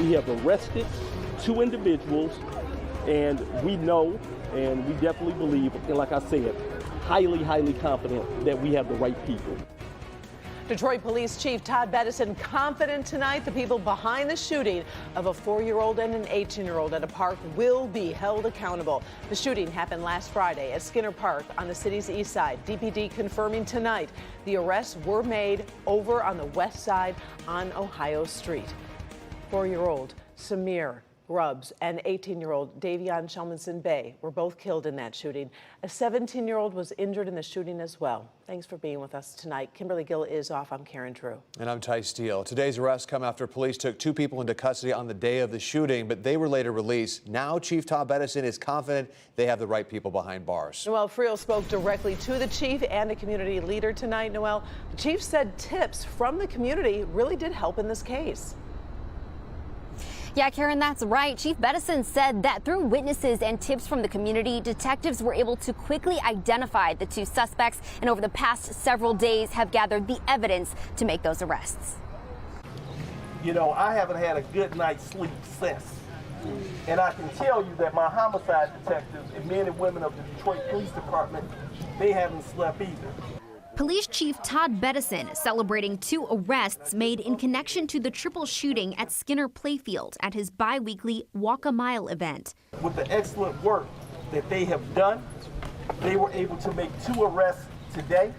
We have arrested 2 individuals, and we know and we definitely believe, and like I said, highly confident that we have the right people. Detroit Police Chief Todd Bettison confident tonight the people behind the shooting of a 4-year-old and an 18-year-old at a park will be held accountable. The shooting happened last Friday at Skinner Park on the city's east side. DPD confirming tonight the arrests were made over on the west side on Ohio Street. 4-year-old Samir Grubbs and 18-year-old Daviyon Shelmonson-Bey were both killed in that shooting. A 17-year-old was injured in the shooting as well. Thanks for being with us tonight. Kimberly Gill is off. I'm Karen Drew. And I'm Ty Steele. Today's arrests come after police took 2 people into custody on the day of the shooting, but they were later released. Now Chief Todd Bettison is confident they have the right people behind bars. Noel Friel spoke directly to the chief and a community leader tonight. Noel, the chief said tips from the community really did help in this case. Yeah, Karen, that's right. Chief Bettison said that through witnesses and tips from the community, detectives were able to quickly identify the 2 suspects and over the past several days have gathered the evidence to make those arrests. You know, I haven't had a good night's sleep since. And I can tell you that my homicide detectives and men and women of the Detroit Police Department, they haven't slept either. Police Chief Todd Bettison celebrating 2 arrests made in connection to the triple shooting at Skinner Playfield at his bi-weekly Walk a Mile event. With the excellent work that they have done, they were able to make 2 arrests today.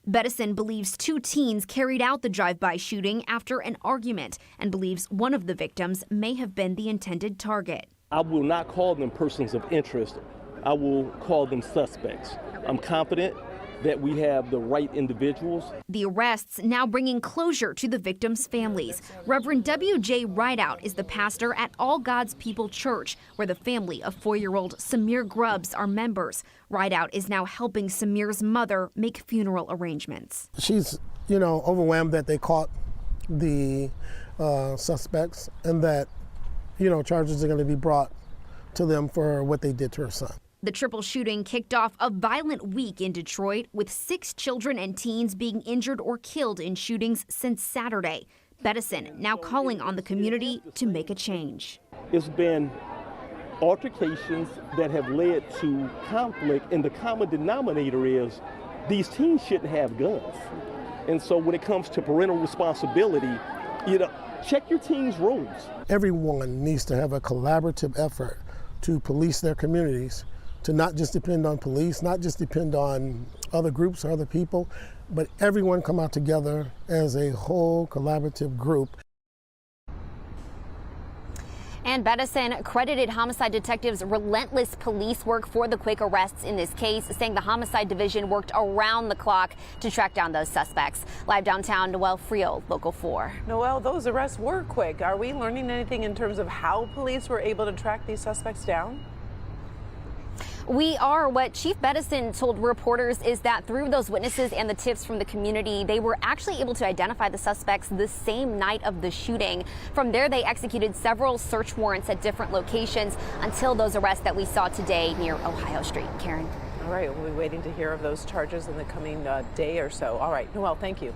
Bettison believes 2 teens carried out the drive-by shooting after an argument and believes one of the victims may have been the intended target. I will not call them persons of interest. I will call them suspects. I'm confident that we have the right individuals. The arrests now bringing closure to the victims' families. Reverend W.J. Rideout is the pastor at All God's People Church, where the family of 4-year-old Samir Grubbs are members. Rideout is now helping Samir's mother make funeral arrangements. She's, overwhelmed that they caught the suspects and that, charges are going to be brought to them for what they did to her son. The triple shooting kicked off a violent week in Detroit, with 6 children and teens being injured or killed in shootings since Saturday. Bettison now calling on the community to make a change. It's been altercations that have led to conflict, and the common denominator is these teens shouldn't have guns. And so when it comes to parental responsibility, check your teens' rooms. Everyone needs to have a collaborative effort to police their communities, to not just depend on police, not just depend on other groups or other people, but everyone come out together as a whole collaborative group. And Bettison credited homicide detectives' relentless police work for the quick arrests in this case, saying the homicide division worked around the clock to track down those suspects. Live downtown, Noel Friel, Local 4. Noel, those arrests were quick. Are we learning anything in terms of how police were able to track these suspects down? We are. What Chief Bettison told reporters is that through those witnesses and the tips from the community, they were actually able to identify the suspects the same night of the shooting. From there, they executed several search warrants at different locations until those arrests that we saw today near Ohio Street. Karen. All right, we'll be waiting to hear of those charges in the coming day or so. All right, Noel, thank you.